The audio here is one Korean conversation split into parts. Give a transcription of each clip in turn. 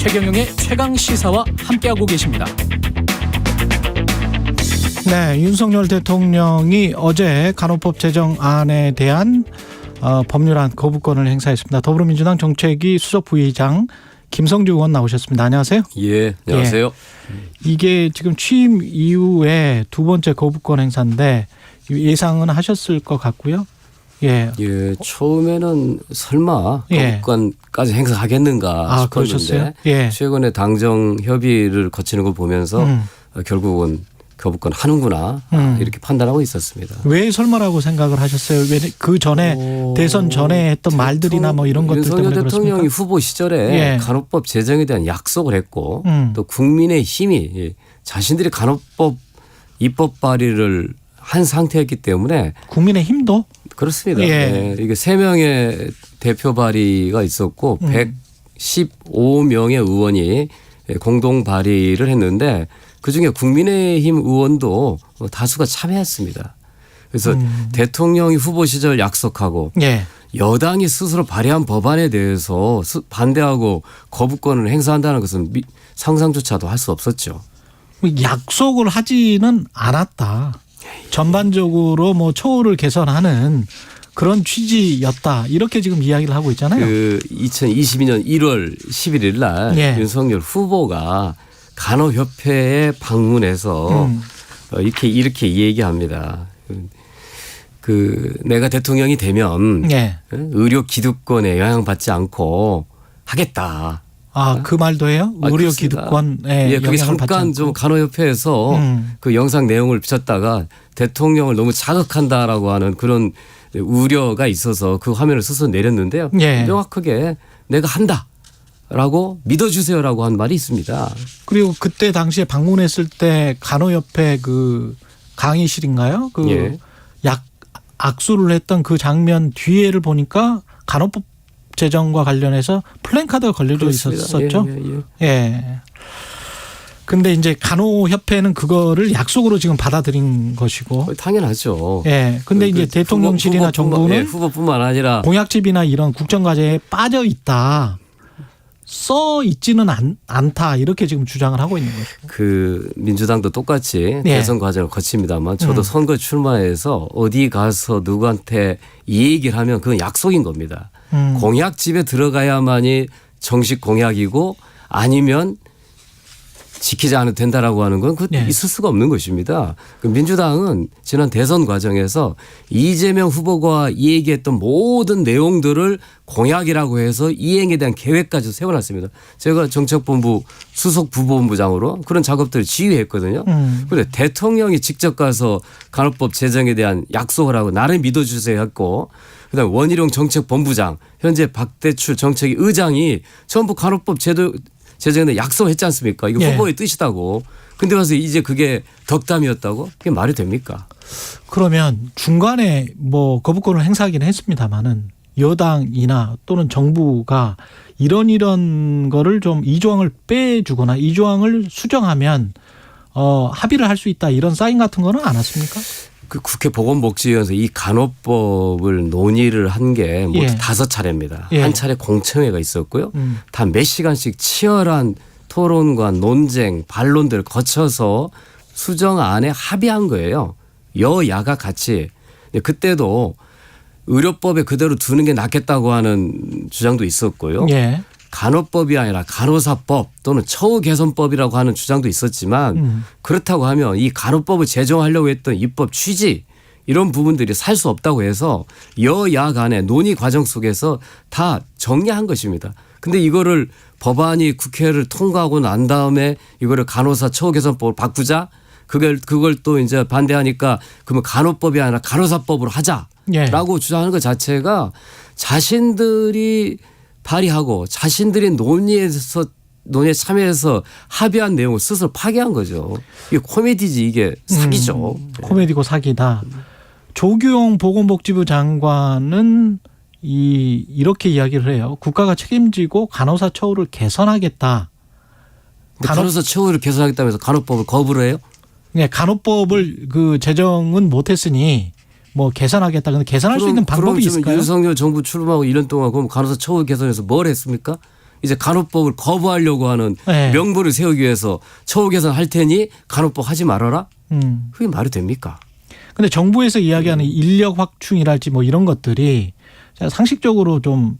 최경영의 최강 시사와 함께하고 계십니다. 네, 윤석열 대통령이 어제 간호법 제정안에 대한 법률안 거부권을 행사했습니다. 더불어민주당 정책위 수석 부의장 김성주 의원 나오셨습니다. 안녕하세요. 예, 안녕하세요. 예. 이게 지금 취임 이후에 두 번째 거부권 행사인데 예상은 하셨을 것 같고요. 예. 예, 처음에는 설마 거부권까지 행사하겠는가 싶었는데 그러셨어요? 예. 최근에 당정 협의를 거치는 걸 보면서 결국은 거부권 하는구나 이렇게 판단하고 있었습니다. 왜 설마라고 생각을 하셨어요? 왜 그 전에 대선 전에 했던 말들이나 뭐 이런 것들 때문에 윤석열 그렇습니까? 대통령이 후보 시절에 예. 간호법 제정에 대한 약속을 했고 또 국민의 힘이 자신들이 간호법 입법 발의를 한 상태였기 때문에 국민의 힘도 그렇습니다. 예. 네. 이게 3명의 대표 발의가 있었고 115명의 의원이 공동 발의를 했는데 그중에 국민의힘 의원도 다수가 참여했습니다. 그래서 대통령이 후보 시절 약속하고 예. 여당이 스스로 발의한 법안에 대해서 반대하고 거부권을 행사한다는 것은 상상조차도 할 수 없었죠. 약속을 하지는 않았다. 전반적으로 뭐 처우를 개선하는 그런 취지였다. 이렇게 지금 이야기를 하고 있잖아요. 2022년 1월 11일 날 예. 윤석열 후보가 간호협회에 방문해서 이렇게 얘기합니다. 내가 대통령이 되면 예. 의료 기득권에 영향받지 않고 하겠다. 그 말도 해요? 의료 그렇습니다. 기득권에 그게 영향을 받지 잠깐 않고. 좀 간호협회에서 그 영상 내용을 비쳤다가 대통령을 너무 자극한다라고 하는 그런 우려가 있어서 그 화면을 스스로 내렸는데요. 예. 명확하게 내가 한다라고 믿어주세요라고 한 말이 있습니다. 그리고 그때 당시에 방문했을 때 간호협회 그 강의실인가요? 예. 악수를 했던 그 장면 뒤에를 보니까 간호법 제정과 관련해서 플랜카드가 걸려져 그렇습니다. 있었죠. 예. 근데 이제 간호협회는 그거를 약속으로 지금 받아들인 것이고. 당연하죠. 예. 근데 이제 대통령실이나 정부는 후보뿐만 아니라 공약집이나 이런 국정과제에 빠져 있다. 써 있지는 않다. 이렇게 지금 주장을 하고 있는 거죠. 민주당도 똑같이 대선 과정을 거칩니다만 저도 선거 출마해서 어디 가서 누구한테 이 얘기를 하면 그건 약속인 겁니다. 공약집에 들어가야만이 정식 공약이고 아니면 지키지 않아도 된다라고 하는 건 있을 수가 없는 것입니다. 민주당은 지난 대선 과정에서 이재명 후보가 얘기했던 모든 내용들을 공약이라고 해서 이행에 대한 계획까지 세워놨습니다. 제가 정책본부 수석 부본부장으로 그런 작업들을 지휘했거든요. 그런데 대통령이 직접 가서 간호법 제정에 대한 약속을 하고 나를 믿어주세요 했고 그다음에 원희룡 정책본부장 현재 박대출 정책위 의장이 전부 간호법 제정에 약속했지 않습니까? 이거 후보의 뜻이다고. 근데 와서 이제 그게 덕담이었다고? 그게 말이 됩니까? 그러면 중간에 뭐 거부권을 행사하기는 했습니다마는 여당이나 또는 정부가 이런 거를 좀 이 조항을 빼주거나 이 조항을 수정하면 합의를 할 수 있다 이런 사인 같은 거는 안 왔습니까? 국회 보건복지위원회에서 이 간호법을 논의를 한 게 5차례입니다. 한 차례 공청회가 있었고요. 다 몇 시간씩 치열한 토론과 논쟁, 반론들을 거쳐서 수정안에 합의한 거예요. 여야가 같이. 그때도 의료법에 그대로 두는 게 낫겠다고 하는 주장도 있었고요. 예. 간호법이 아니라 간호사법 또는 처우 개선법이라고 하는 주장도 있었지만 그렇다고 하면 이 간호법을 제정하려고 했던 입법 취지 이런 부분들이 살 수 없다고 해서 여야 간의 논의 과정 속에서 다 정리한 것입니다. 근데 이거를 법안이 국회를 통과하고 난 다음에 이거를 간호사 처우 개선법을 바꾸자 그걸 또 이제 반대하니까 그러면 간호법이 아니라 간호사법으로 하자라고 주장하는 것 자체가 자신들이 발의하고 자신들이 논의에 참여해서 합의한 내용을 스스로 파기한 거죠. 이게 코미디지 이게 사기죠. 코미디고 사기다. 조규용 보건복지부 장관은 이렇게 이야기를 해요. 국가가 책임지고 간호사 처우를 개선하겠다. 간호사 처우를 개선하겠다면서 간호법을 거부를 해요? 네, 간호법을 제정은 못했으니 뭐 개선하겠다. 근데 개선할 수 있는 방법이 있을까요? 윤석열 정부 출범하고 1년 동안 그럼 간호사 처우 개선해서 뭘 했습니까? 이제 간호법을 거부하려고 하는 네. 명분을 세우기 위해서 처우 개선할 테니 간호법 하지 말아라? 그게 말이 됩니까? 근데 정부에서 이야기하는 인력 확충이랄지 뭐 이런 것들이 제가 상식적으로 좀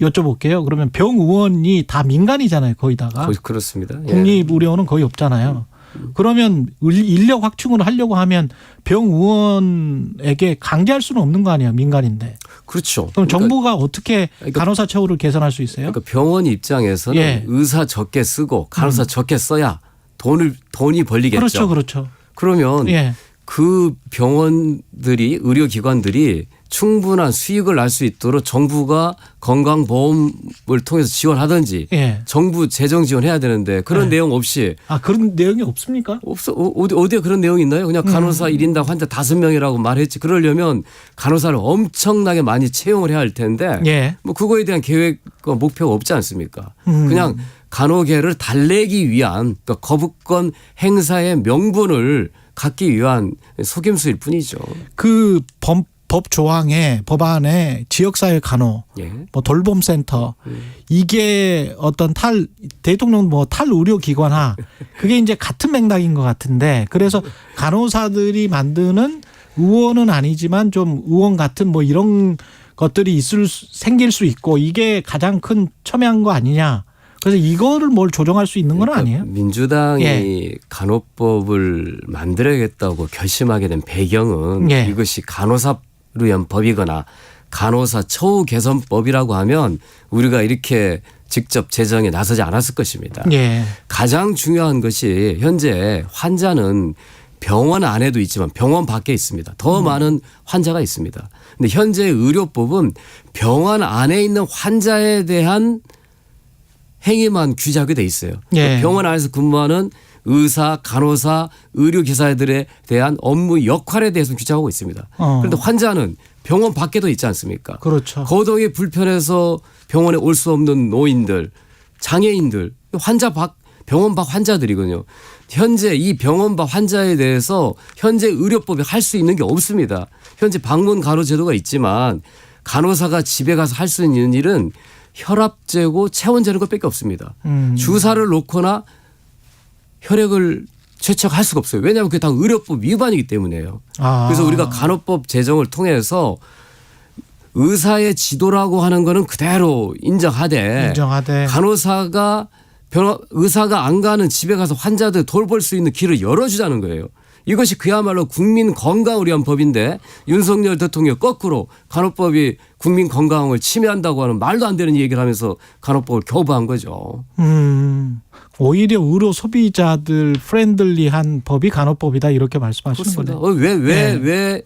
여쭤볼게요. 그러면 병의원이 다 민간이잖아요. 거의다가. 그렇습니다. 예. 국립의료원은 거의 없잖아요. 그러면 인력 확충을 하려고 하면 병의원에게 강제할 수는 없는 거 아니에요. 민간인데. 그렇죠. 그럼 정부가 어떻게 간호사 처우를 개선할 수 있어요? 그러니까 병원 입장에서는 예. 의사 적게 쓰고 간호사 적게 써야 돈이 벌리겠죠. 그렇죠. 그렇죠. 그러면 예. 그 병원들이 의료기관들이 충분한 수익을 날 수 있도록 정부가 건강보험을 통해서 지원하든지 예. 정부 재정 지원해야 되는데 그런 내용 없이 그런 내용이 없습니까? 없어. 어디에 그런 내용이 있나요? 그냥 간호사 1인당 환자 5명이라고 말했지. 그러려면 간호사를 엄청나게 많이 채용을 해야 할 텐데 예. 뭐 그거에 대한 계획과 목표가 없지 않습니까? 그냥 간호계를 달래기 위한 그러니까 거부권 행사의 명분을 갖기 위한 속임수일 뿐이죠. 그 법 조항에 법안에 지역사회 간호, 예. 뭐 돌봄센터 이게 어떤 대통령 뭐 탈의료기관화 그게 이제 같은 맥락인 것 같은데 그래서 간호사들이 만드는 의원은 아니지만 좀 의원 같은 뭐 이런 것들이 생길 수 있고 이게 가장 큰 첨예한 거 아니냐. 그래서 이거를 뭘 조정할 수 있는 건 아니에요? 민주당이 예. 간호법을 만들어야겠다고 결심하게 된 배경은 예. 이것이 간호사를 위한 법이거나 간호사 처우 개선법이라고 하면 우리가 이렇게 직접 제정에 나서지 않았을 것입니다. 예. 가장 중요한 것이 현재 환자는 병원 안에도 있지만 병원 밖에 있습니다. 더 많은 환자가 있습니다. 근데 현재 의료법은 병원 안에 있는 환자에 대한 행위만 규제하게 돼 있어요. 예. 병원 안에서 근무하는 의사, 간호사, 의료기사들에 대한 업무 역할에 대해서 규정하고 있습니다. 그런데 환자는 병원 밖에도 있지 않습니까? 그렇죠. 거동이 불편해서 병원에 올 수 없는 노인들, 장애인들, 병원 밖 환자들이거든요. 현재 이 병원 밖 환자에 대해서 현재 의료법이 할 수 있는 게 없습니다. 현재 방문 간호 제도가 있지만 간호사가 집에 가서 할 수 있는 일은 혈압 재고 체온 재는 것밖에 없습니다. 주사를 놓거나 혈액을 채척할 수가 없어요. 왜냐하면 그게 다 의료법 위반이기 때문에요. 그래서 우리가 간호법 제정을 통해서 의사의 지도라고 하는 거는 그대로 인정하되 간호사가 의사가 안 가는 집에 가서 환자들 돌볼 수 있는 길을 열어주자는 거예요. 이것이 그야말로 국민 건강을 위한 법인데 윤석열 대통령 거꾸로 간호법이 국민 건강을 침해한다고 하는 말도 안 되는 얘기를 하면서 간호법을 거부한 거죠. 오히려 의료 소비자들 프렌들리한 법이 간호법이다 이렇게 말씀하시는 거네요. 왜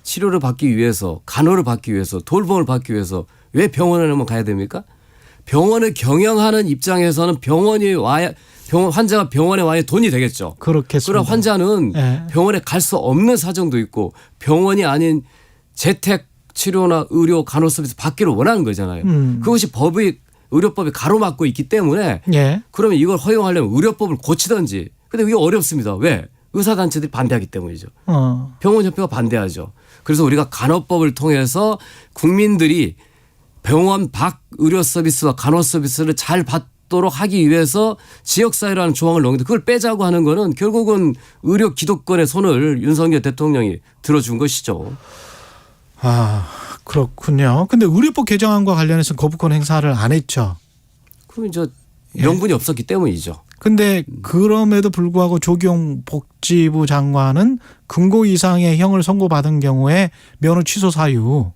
치료를 받기 위해서 간호를 받기 위해서 돌봄을 받기 위해서 왜 병원에만 가야 됩니까? 병원을 경영하는 입장에서는 환자가 병원에 와야 돈이 되겠죠. 그렇겠습니다. 그러나 환자는 병원에 갈 수 없는 사정도 있고 병원이 아닌 재택 치료나 의료 간호 서비스 받기를 원하는 거잖아요. 그것이 의료법이 가로막고 있기 때문에 그러면 이걸 허용하려면 의료법을 고치든지. 근데 이게 어렵습니다. 왜? 의사단체들이 반대하기 때문이죠. 병원협회가 반대하죠. 그래서 우리가 간호법을 통해서 국민들이 병원 밖 의료 서비스와 간호 서비스를 잘 받도록 하기 위해서 지역사회라는 조항을 넣는데 그걸 빼자고 하는 거는 결국은 의료 기득권의 손을 윤석열 대통령이 들어준 것이죠. 그렇군요. 근데 의료법 개정안과 관련해서 거부권 행사를 안 했죠. 그럼 이제 명분이 없었기 때문이죠. 근데 그럼에도 불구하고 조경 복지부 장관은 금고 이상의 형을 선고받은 경우에 면허 취소 사유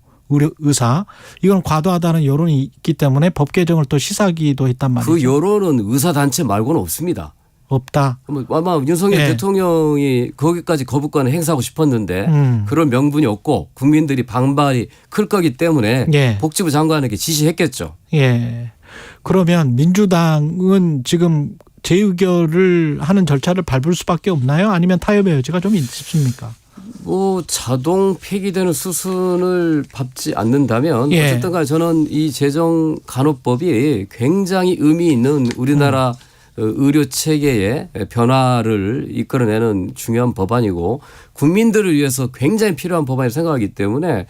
의사 이건 과도하다는 여론이 있기 때문에 법 개정을 또 시사하기도 했단 말이죠. 그 여론은 의사단체 말고는 없습니다. 없다. 아마 윤석열 대통령이 거기까지 거부권을 행사하고 싶었는데 그런 명분이 없고 국민들이 반발이 클 거기 때문에 복지부 장관에게 지시했겠죠. 그러면 민주당은 지금 재의결을 하는 절차를 밟을 수밖에 없나요? 아니면 타협의 여지가 좀 있습니까? 자동 폐기되는 수순을 밟지 않는다면 어쨌든 간에 저는 이 제정 간호법이 굉장히 의미 있는 우리나라 의료 체계의 변화를 이끌어내는 중요한 법안이고 국민들을 위해서 굉장히 필요한 법안이라고 생각하기 때문에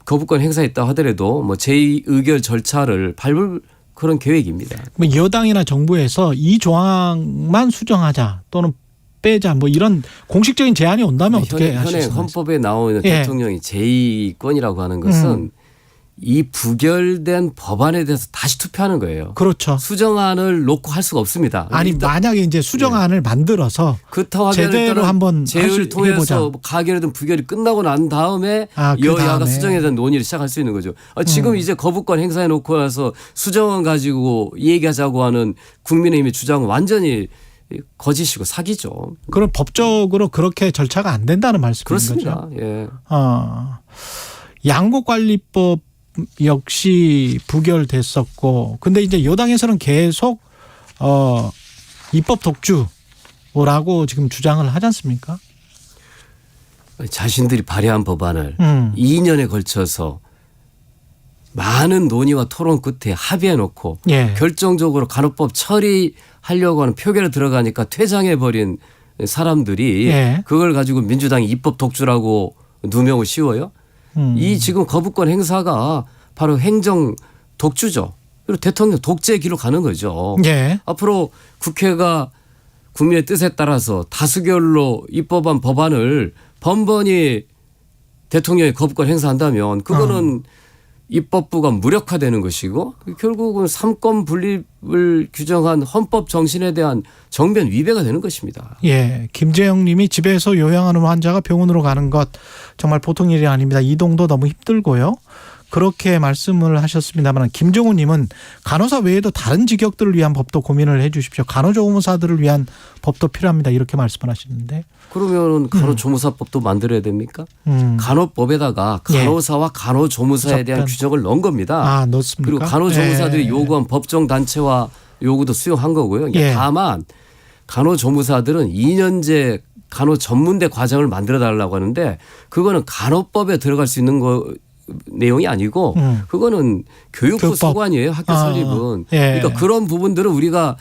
거부권 행사했다 하더라도 제2의결 절차를 밟을 그런 계획입니다. 뭐 여당이나 정부에서 이 조항만 수정하자 또는 빼자 뭐 이런 공식적인 제안이 온다면 어떻게 현행 하시겠습니까? 헌법에 나오는 예. 대통령이 제2권이라고 하는 것은 이 부결된 법안에 대해서 다시 투표하는 거예요. 그렇죠. 수정안을 놓고 할 수가 없습니다. 아니 일단 만약에 이제 수정안을 만들어서 그렇다고 하면 제대로 일단은 한번 제의를 통해서 해보자. 뭐 가결이든 부결이 끝나고 난 다음에 그 여야가 다음에. 수정에 대한 논의를 시작할 수 있는 거죠. 지금 이제 거부권 행사해 놓고 나서 수정안 가지고 얘기하자고 하는 국민의힘의 주장은 완전히 거짓이고 사기죠. 그럼 법적으로 그렇게 절차가 안 된다는 말씀인 그렇습니다. 거죠. 예. 양곡관리법 역시 부결됐었고, 근데 이제 여당에서는 계속 입법 독주라고 지금 주장을 하지 않습니까? 자신들이 발의한 법안을 2년에 걸쳐서 많은 논의와 토론 끝에 합의해 놓고 예. 결정적으로 간호법 처리하려고 하는 표결에 들어가니까 퇴장해버린 사람들이 예. 그걸 가지고 민주당이 입법 독주라고 누명을 씌워요. 이 지금 거부권 행사가 바로 행정 독주죠. 그리고 대통령 독재의 길로 가는 거죠. 예. 앞으로 국회가 국민의 뜻에 따라서 다수결로 입법한 법안을 번번이 대통령이 거부권 행사한다면 그거는 입법부가 무력화되는 것이고 결국은 삼권 분립을 규정한 헌법 정신에 대한 정변 위배가 되는 것입니다. 예. 김재영 님이 집에서 요양하는 환자가 병원으로 가는 것 정말 보통 일이 아닙니다. 이동도 너무 힘들고요. 그렇게 말씀을 하셨습니다만 김정우 님은 간호사 외에도 다른 직역들을 위한 법도 고민을 해 주십시오. 간호조무사들을 위한 법도 필요합니다. 이렇게 말씀을 하시는데. 그러면 간호조무사법도 만들어야 됩니까? 간호법에다가 간호사와 간호조무사에 대한 규정을 넣은 겁니다. 넣습니까? 그리고 간호조무사들이 예. 요구한 법정단체와 요구도 수용한 거고요. 예. 다만 간호조무사들은 2년제 간호전문대 과정을 만들어 달라고 하는데 그거는 간호법에 들어갈 수 있는 내용이 아니고 그거는 교육부 교육법. 소관이에요. 학교 설립은. 예. 그러니까 그런 부분들은 우리가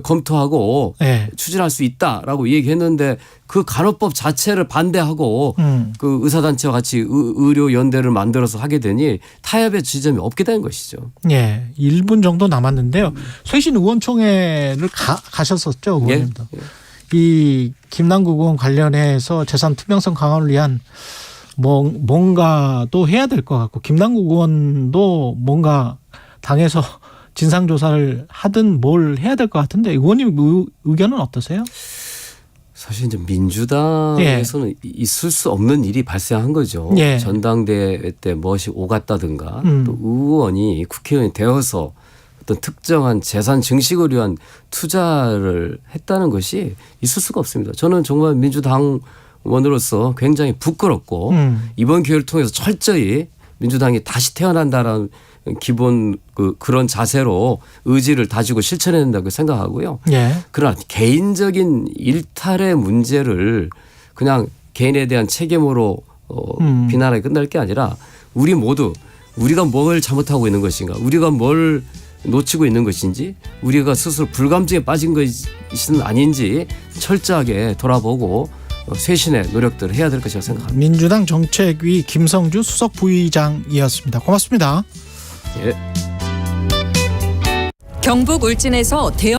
검토하고 예. 추진할 수 있다라고 얘기했는데 그 간호법 자체를 반대하고 그 의사단체와 같이 의료연대를 만들어서 하게 되니 타협의 지점이 없게 된 것이죠. 예. 1분 정도 남았는데요. 쇄신 의원총회를 가셨었죠. 의원님도. 예. 이 김남국 의원 관련해서 재산 투명성 강화를 위한 뭔가도 해야 될 것 같고 김남국 의원도 뭔가 당에서 진상조사를 하든 뭘 해야 될 것 같은데 의원님 의견은 어떠세요? 사실 이제 민주당에서는 있을 수 없는 일이 발생한 거죠. 예. 전당대회 때 무엇이 오갔다든가 또 의원이 국회의원이 되어서 어떤 특정한 재산 증식을 위한 투자를 했다는 것이 있을 수가 없습니다. 저는 정말 민주당 원으로서 굉장히 부끄럽고 이번 기회를 통해서 철저히 민주당이 다시 태어난다라는 기본 그런 자세로 의지를 다지고 실천해야 된다고 생각하고요. 예. 그러나 개인적인 일탈의 문제를 그냥 개인에 대한 책임으로 비난하게 끝날 게 아니라 우리 모두 우리가 뭘 잘못하고 있는 것인가 우리가 뭘 놓치고 있는 것인지 우리가 스스로 불감증에 빠진 것은 아닌지 철저하게 돌아보고 쇄신의 노력들을 해야 될 것이라고 생각합니다. 민주당 정책위 김성주 수석 부의장이었습니다. 고맙습니다. 예. 경북 울진에서 대형